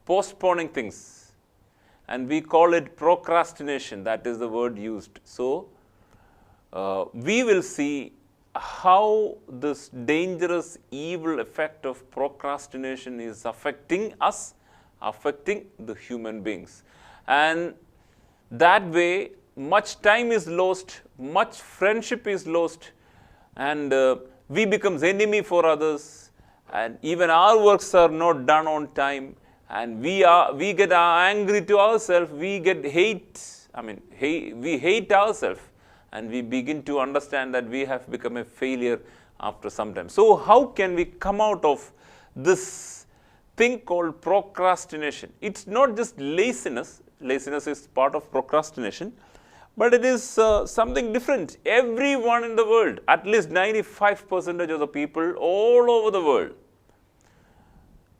postponing things, and we call it procrastination. That is the word used. So, we will see how this dangerous evil effect of procrastination is affecting us, affecting the human beings. And that way, much time is lost, much friendship is lost, and we become enemy for others, and even our works are not done on time, and we get angry to ourselves, we get hate, we hate ourselves, and we begin to understand that we have become a failure after some time. So how can we come out of this thing called procrastination? It's not just laziness. Laziness is part of procrastination, but it is something different. Everyone in the world, at least 95% of the people all over the world,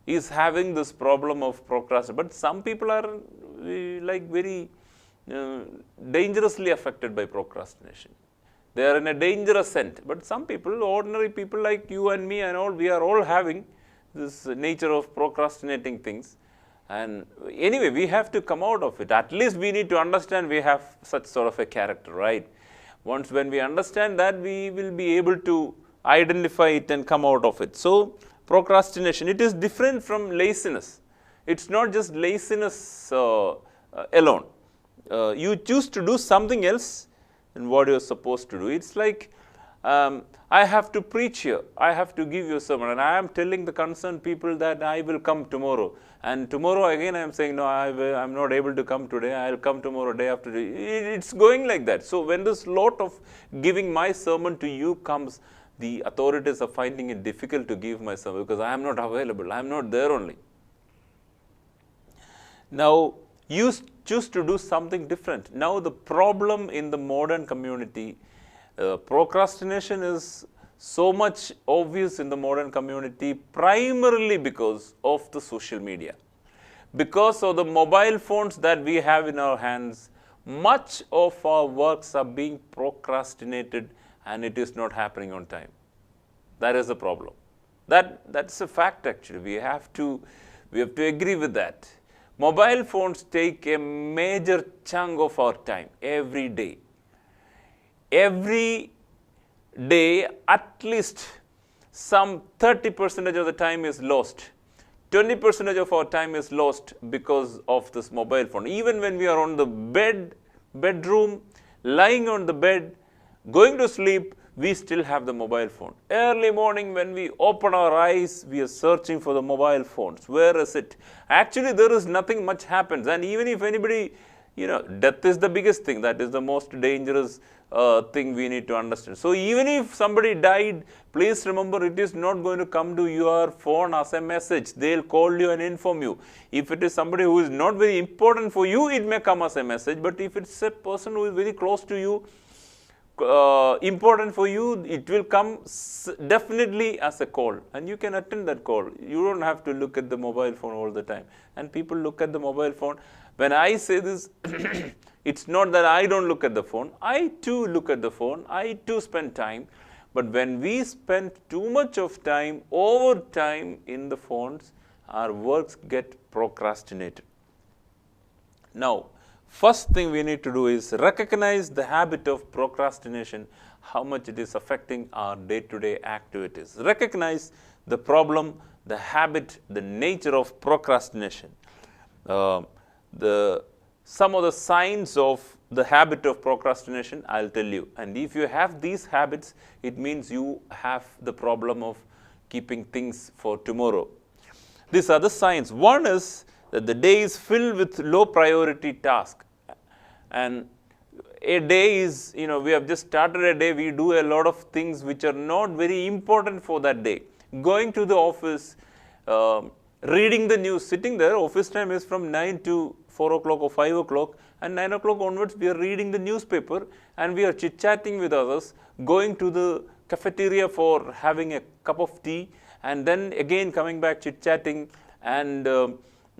is having this problem of procrastination. But some people are very dangerously affected by procrastination. They are in a dangerous scent. But some people, ordinary people like you and me and all, we are all having this nature of procrastinating things. And anyway, we have to come out of it. At least we need to understand we have such sort of a character, right? Once when we understand that, we will be able to identify it and come out of it. So, procrastination, it is different from laziness. It's not just laziness alone. You choose to do something else than what you're supposed to do. It's like, I have to preach here, I have to give you a sermon, and I am telling the concerned people that I will come tomorrow. And tomorrow again I am saying, no, I'm not able to come today, I will come tomorrow, day after day. It's going like that. So when this lot of giving my sermon to you comes, the authorities are finding it difficult to give my sermon because I am not available, I am not there only. Now, you choose to do something different. Now, the problem in the modern community, procrastination is so much obvious in the modern community primarily because of the social media. Because of the mobile phones that we have in our hands, much of our works are being procrastinated and it is not happening on time. That is the problem. That's a fact actually. We have to agree with that. Mobile phones take a major chunk of our time every day. Every day, at least some 30% of the time is lost. 20% of our time is lost because of this mobile phone. Even when we are on the bedroom, lying on the bed, going to sleep, we still have the mobile phone. Early morning when we open our eyes, we are searching for the mobile phones. Where is it? Actually, there is nothing much happens. And even if anybody, death is the biggest thing. That is the most dangerous thing we need to understand. So even if somebody died, please remember it is not going to come to your phone as a message. They'll call you and inform you. If it is somebody who is not very important for you, it may come as a message. But if it's a person who is very close to you, important for you, it will come definitely as a call, and you can attend that call. You don't have to look at the mobile phone all the time. And people look at the mobile phone. When I say this, it's not that I don't look at the phone. I too look at the phone. I too spend time. But when we spend too much of time, over time in the phones, our works get procrastinated. Now, first thing we need to do is recognize the habit of procrastination, how much it is affecting our day-to-day activities. Recognize the problem, the habit, the nature of procrastination. Some of the signs of the habit of procrastination, I'll tell you. And if you have these habits, it means you have the problem of keeping things for tomorrow. These are the signs. One is that the day is filled with low priority tasks. And a day is, we have just started a day, we do a lot of things which are not very important for that day. Going to the office, reading the news, sitting there, office time is from 9 to 4 o'clock or 5 o'clock, and 9 o'clock onwards we are reading the newspaper and we are chit-chatting with others, going to the cafeteria for having a cup of tea, and then again coming back chit-chatting, and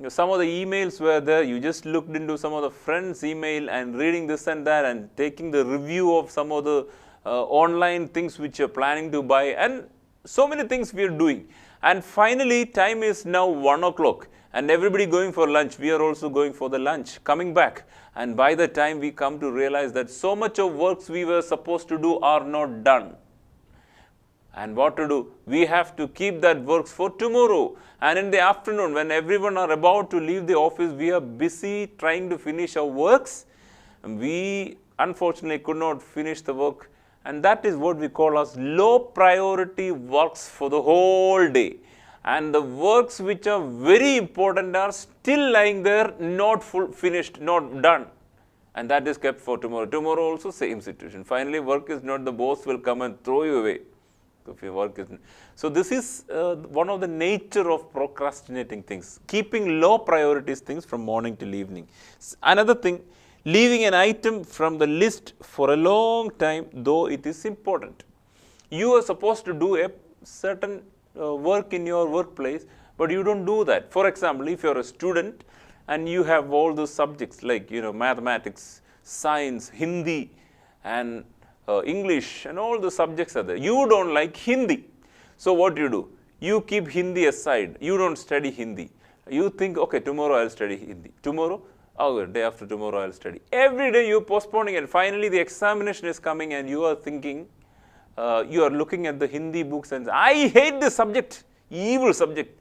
some of the emails were there, you just looked into some of the friends' email and reading this and that and taking the review of some of the online things which you're planning to buy, and so many things we are doing. And finally, time is now 1 o'clock and everybody going for lunch, we are also going for the lunch, coming back. And by the time we come to realize that so much of works we were supposed to do are not done. And what to do? We have to keep that works for tomorrow. And in the afternoon, when everyone are about to leave the office, we are busy trying to finish our works. And we unfortunately could not finish the work. And that is what we call as low priority works for the whole day. And the works which are very important are still lying there, not finished, not done. And that is kept for tomorrow. Tomorrow also same situation. Finally, work is not, the boss will come and throw you away. If your work isn't. So this is one of the nature of procrastinating things, keeping low priorities things from morning till evening. Another thing, leaving an item from the list for a long time, though it is important. You are supposed to do a certain work in your workplace, but you don't do that. For example, if you are a student and you have all the subjects like, mathematics, science, Hindi, and English, and all the subjects are there. You don't like Hindi. So what do? You keep Hindi aside. You don't study Hindi. You think, okay, tomorrow I'll study Hindi. Tomorrow? Oh, day after tomorrow I'll study. Every day you're postponing, and finally the examination is coming and you are thinking, you are looking at the Hindi books and I hate this subject, evil subject.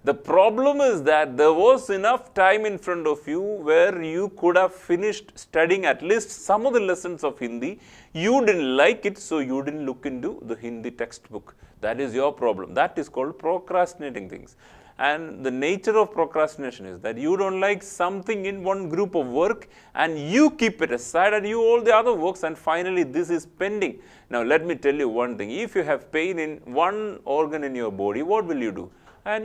The problem is that there was enough time in front of you where you could have finished studying at least some of the lessons of Hindi. You didn't like it, so you didn't look into the Hindi textbook. That is your problem. That is called procrastinating things. And the nature of procrastination is that you don't like something in one group of work and you keep it aside and you all the other works, and finally this is pending. Now let me tell you one thing. If you have pain in one organ in your body, what will you do? And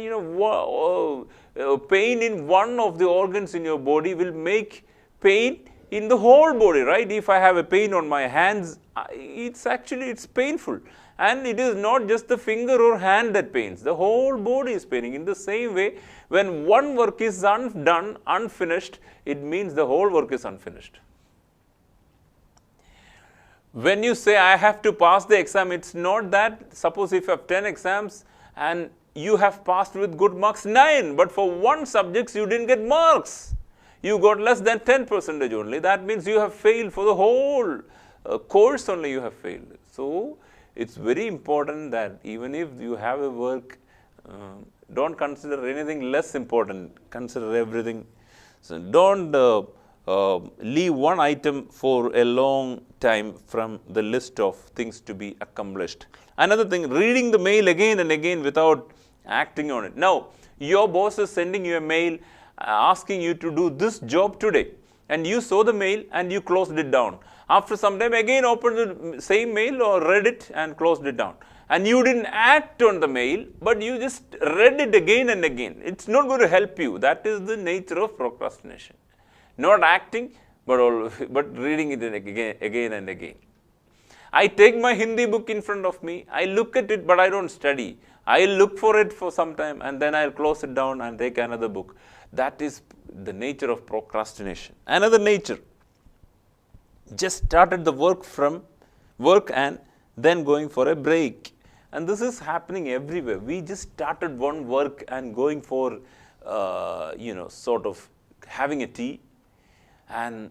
pain in one of the organs in your body will make pain in the whole body, right? If I have a pain on my hands, it's painful. And it is not just the finger or hand that pains, the whole body is paining. In the same way, when one work is undone, unfinished, it means the whole work is unfinished. When you say, I have to pass the exam, it's not that. Suppose if you have 10 exams and you have passed with good marks 9, but for one subject you didn't get marks. You got less than 10% only. That means you have failed for the whole course only you have failed. So it's very important that even if you have a work, don't consider anything less important. Consider everything. So don't leave one item for a long time from the list of things to be accomplished. Another thing, reading the mail again and again without acting on it. Now, your boss is sending you a mail asking you to do this job today, and you saw the mail and you closed it down. After some time, again opened the same mail or read it and closed it down. And you didn't act on the mail, but you just read it again and again. It's not going to help you. That is the nature of procrastination. Not acting, but reading it again and again. I take my Hindi book in front of me. I look at it, but I don't study. I look for it for some time and then I'll close it down and take another book. That is the nature of procrastination. Another nature, just started the work and then going for a break. And this is happening everywhere. We just started one work and going for, sort of having a tea and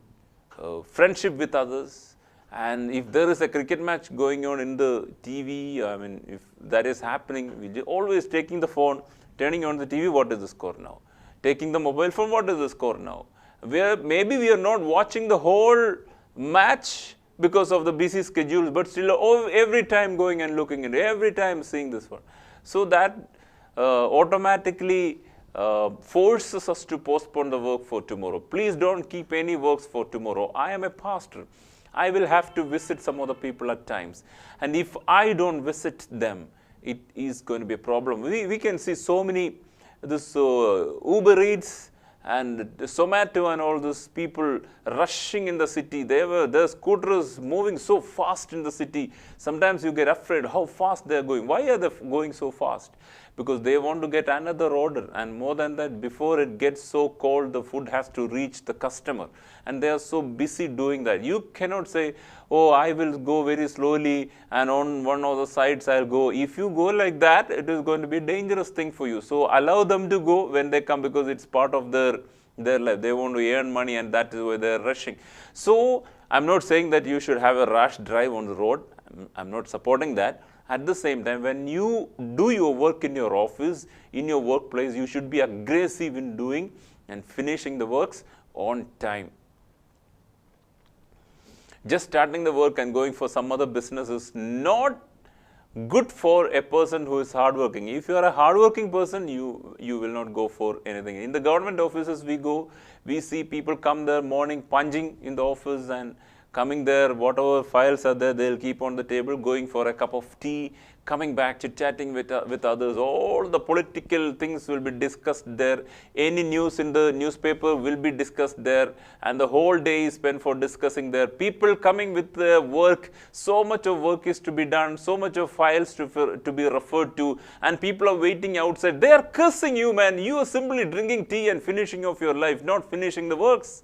friendship with others. And if there is a cricket match going on in the TV, if that is happening, we always taking the phone, turning on the TV, what is the score now? Taking the mobile phone, what is the score now? Maybe we are not watching the whole match because of the busy schedules, but still every time going and looking at it, every time seeing this one. So that automatically forces us to postpone the work for tomorrow. Please don't keep any works for tomorrow. I am a pastor. I will have to visit some other people at times. And if I don't visit them, it is going to be a problem. We can see so many, Uber Eats and Zomato and all those people rushing in the city. Their scooters moving so fast in the city. Sometimes you get afraid how fast they are going. Why are they going so fast? because they want to get another order. And more than that, before it gets so cold, the food has to reach the customer. And they are so busy doing that. You cannot say, oh, I will go very slowly and on one of the sides I'll go. If you go like that, it is going to be a dangerous thing for you. So allow them to go when they come, because it's part of their life. They want to earn money, and that is why they're rushing. So I'm not saying that you should have a rash drive on the road. I'm not supporting that. At the same time, when you do your work in your office, in your workplace, you should be aggressive in doing and finishing the works on time. Just starting the work and going for some other business is not good for a person who is hardworking. If you are a hardworking person, you will not go for anything. In the government offices we see people come there morning punching in the office and coming there, whatever files are there, they'll keep on the table, going for a cup of tea, coming back, chit-chatting with others. All the political things will be discussed there. Any news in the newspaper will be discussed there. And the whole day is spent for discussing there. People coming with their work. So much of work is to be done. So much of files to be referred to. And people are waiting outside. They are cursing you, man. You are simply drinking tea and finishing off your life, not finishing the works.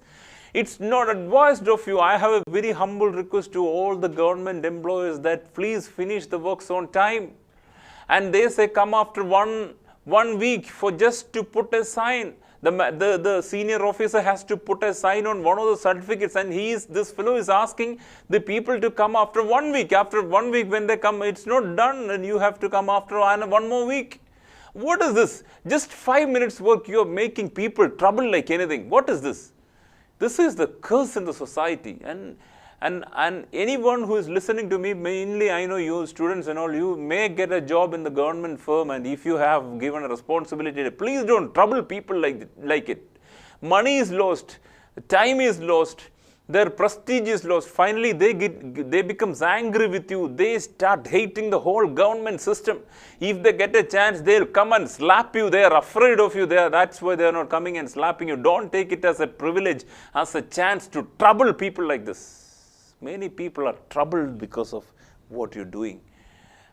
It's not advised of you. I have a very humble request to all the government employees that please finish the works on time. And they say come after one week for just to put a sign. The senior officer has to put a sign on one of the certificates, and this fellow is asking the people to come after 1 week. After 1 week when they come, it's not done, and you have to come after one more week. What is this? Just 5 minutes work, you are making people trouble like anything. What is this? This is the curse in the society, and anyone who is listening to me, mainly I know you students and all, you may get a job in the government firm, and if you have given a responsibility, please don't trouble people like it. Money is lost, time is lost, their prestige is lost. Finally, they become angry with you. They start hating the whole government system. If they get a chance, they'll come and slap you. They are afraid of you. That's why they are not coming and slapping you. Don't take it as a privilege, as a chance to trouble people like this. Many people are troubled because of what you're doing.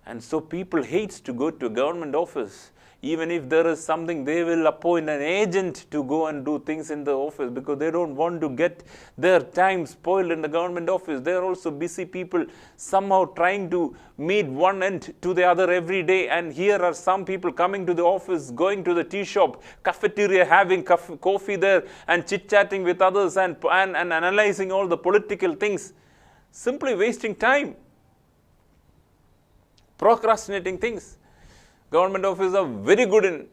And so people hate to go to a government office. Even if there is something, they will appoint an agent to go and do things in the office, because they don't want to get their time spoiled in the government office. They are also busy people, somehow trying to meet one end to the other every day. And here are some people coming to the office, going to the tea shop, cafeteria, having coffee there and chit-chatting with others and analyzing all the political things, simply wasting time, procrastinating things. Government offices are very good in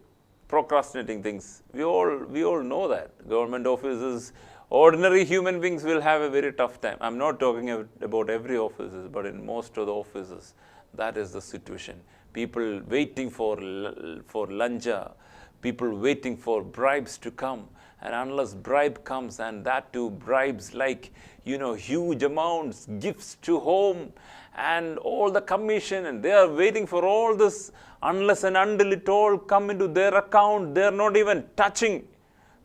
procrastinating things. We all know that. Government offices, ordinary human beings will have a very tough time. I'm not talking about every offices, but in most of the offices, that is the situation. People waiting for lunja, people waiting for bribes to come. And unless bribe comes, and that too bribes like, huge amounts, gifts to home, and all the commission, and they are waiting for all this. Unless and until it all come into their account, they are not even touching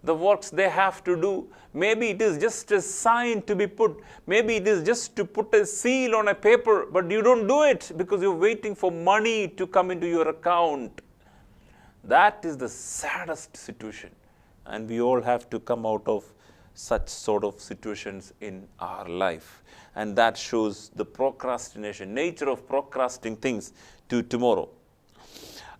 the works they have to do. Maybe it is just a sign to be put. Maybe it is just to put a seal on a paper, but you don't do it because you're waiting for money to come into your account. That is the saddest situation. And we all have to come out of such sort of situations in our life. And that shows the procrastination, nature of procrastinating things to tomorrow.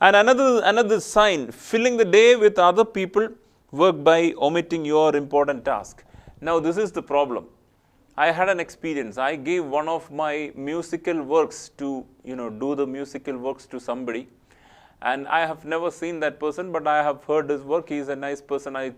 And another sign, filling the day with other people, work by omitting your important task. Now this is the problem. I had an experience. I gave one of my musical works to, do the musical works to somebody. And I have never seen that person, but I have heard his work. He is a nice person. I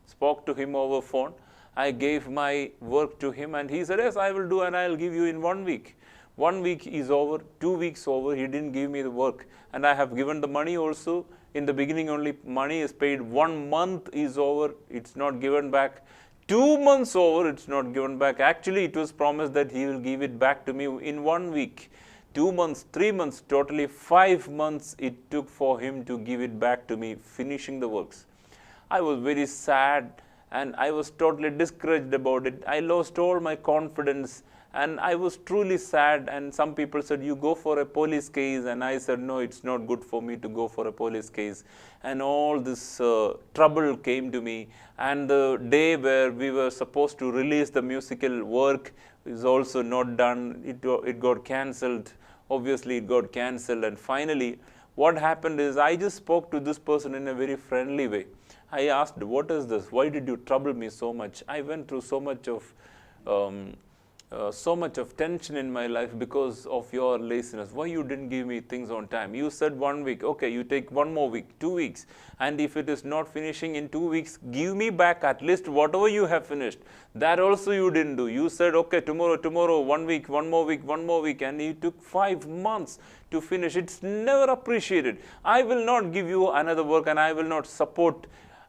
spoke to him over phone. I gave my work to him, and he said, yes, I will do, and I will give you in 1 week. 1 week is over, 2 weeks over, he didn't give me the work. And I have given the money also. In the beginning only money is paid. 1 month is over, it's not given back. 2 months over, it's not given back. Actually, it was promised that he will give it back to me in 1 week. 2 months, 3 months, totally 5 months it took for him to give it back to me, finishing the works. I was very sad and I was totally discouraged about it. I lost all my confidence. And I was truly sad, and some people said, you go for a police case, and I said, no, it's not good for me to go for a police case. And all this trouble came to me, and the day where we were supposed to release the musical work is also not done. It got cancelled. Obviously, it got cancelled, and finally, what happened is I just spoke to this person in a very friendly way. I asked, what is this? Why did you trouble me so much? I went through so much of tension in my life because of your laziness. Why you didn't give me things on time? You said 1 week. Okay, you take 1 more week, 2 weeks. And if it is not finishing in 2 weeks, give me back at least whatever you have finished. That also you didn't do. You said, okay, tomorrow, 1 week, 1 more week. And you took 5 months to finish. It's never appreciated. I will not give you another work, and I will not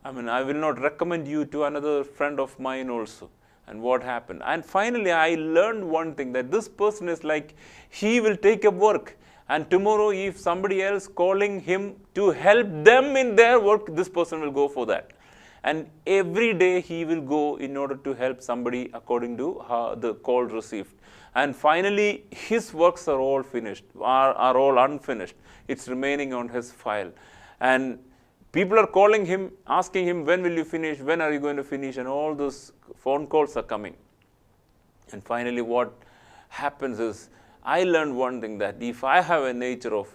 I will not recommend you to another friend of mine also. And what happened? And finally, I learned one thing, that this person is like, he will take up work. And tomorrow, if somebody else calling him to help them in their work, this person will go for that. And every day he will go in order to help somebody according to the call received. And finally, his works are all finished, are all unfinished. It's remaining on his file. And people are calling him, asking him, when will you finish? When are you going to finish? And all those phone calls are coming. And finally, what happens is, I learned one thing, that if I have a nature of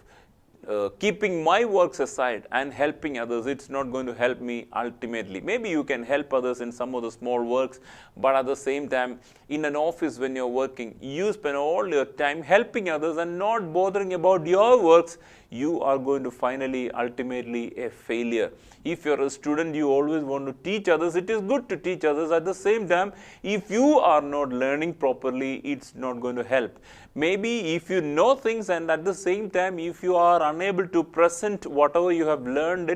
keeping my works aside and helping others, it's not going to help me ultimately. Maybe you can help others in some of the small works, but at the same time, in an office when you're working, you spend all your time helping others and not bothering about your works, you are going to finally, ultimately, a failure. If you're a student, you always want to teach others. It is good to teach others. At the same time, if you are not learning properly, it's not going to help. Maybe if you know things, and at the same time, if you are unable to present whatever you have learned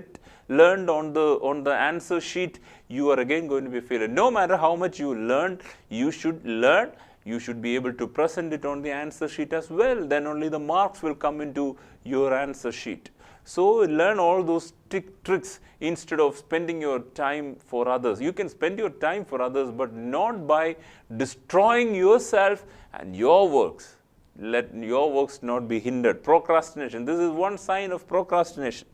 on the answer sheet, you are again going to be a failure. No matter how much you learned, you should learn. You should be able to present it on the answer sheet as well. Then only the marks will come into your answer sheet. So learn all those tricks instead of spending your time for others. You can spend your time for others, but not by destroying yourself and your works. Let your works not be hindered. Procrastination. This is one sign of procrastination.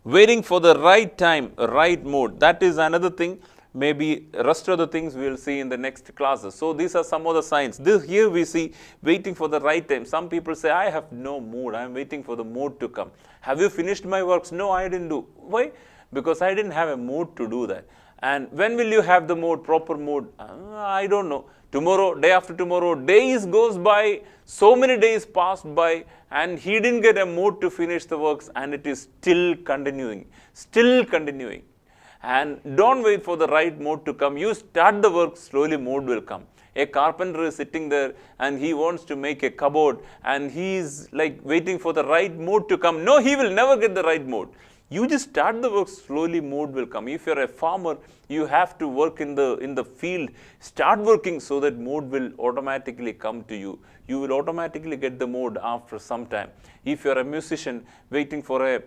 Waiting for the right time, right mood. That is another thing. Maybe rest of the things we will see in the next classes. So these are some of the signs. Here we see waiting for the right time. Some people say, I have no mood. I am waiting for the mood to come. Have you finished my works? No, I didn't do. Why? Because I didn't have a mood to do that. And when will you have the mood, proper mood? I don't know. Tomorrow, day after tomorrow, days goes by, so many days passed by, and he didn't get a mood to finish the works, and it is still continuing. And don't wait for the right mood to come. You start the work, slowly mood will come. A carpenter is sitting there and he wants to make a cupboard, and he is like waiting for the right mood to come. No, he will never get the right mood. You just start the work, slowly mood will come. If you're a farmer, you have to work in the field. Start working so that mood will automatically come to you. You will automatically get the mood after some time. If you're a musician waiting for a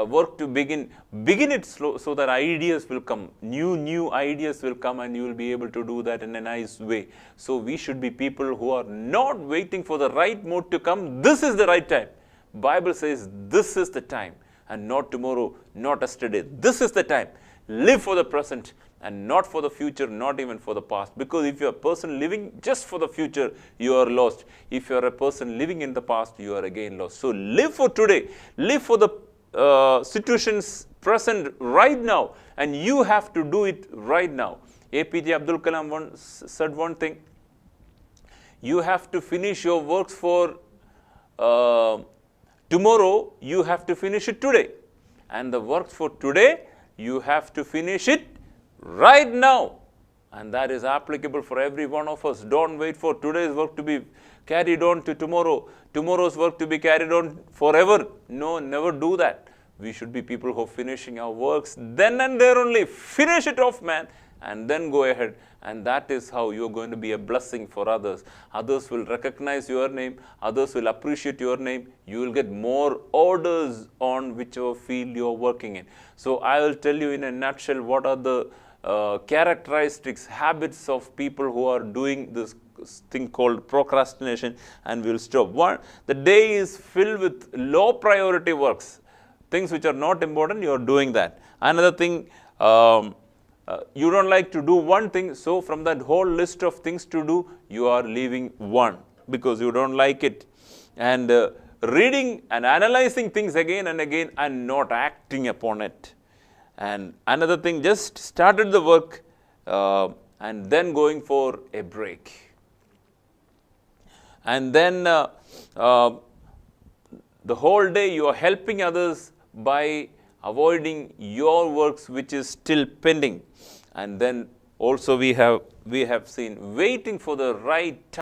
work to begin it slow so that ideas will come. New ideas will come, and you will be able to do that in a nice way. So we should be people who are not waiting for the right mood to come. This is the right time. Bible says this is the time, and not tomorrow, not yesterday. This is the time. Live for the present and not for the future, not even for the past. Because if you're a person living just for the future, you are lost. If you're a person living in the past, you are again lost. So live for today. Live for the situations present right now, and you have to do it right now. APJ Abdul Kalam once said one thing: you have to finish your works for tomorrow, you have to finish it today, and the works for today, you have to finish it right now. And that is applicable for every one of us. Don't wait for today's work to be carried on to tomorrow, tomorrow's work to be carried on forever. No, never do that. We should be people who are finishing our works then and there only. Finish it off, man, and then go ahead. And that is how you're going to be a blessing for others. Others will recognize your name. Others will appreciate your name. You will get more orders on whichever field you're working in. So I will tell you in a nutshell what are the characteristics, habits of people who are doing this thing called procrastination, and we'll stop. One, the day is filled with low priority works, things which are not important, you are doing that. Another thing, you don't like to do one thing, so from that whole list of things to do, you are leaving one because you don't like it. And reading and analyzing things again and again and not acting upon it. And another thing, just started the work and then going for a break. And then the whole day you are helping others by avoiding your works which is still pending. And then also we have seen waiting for the right time.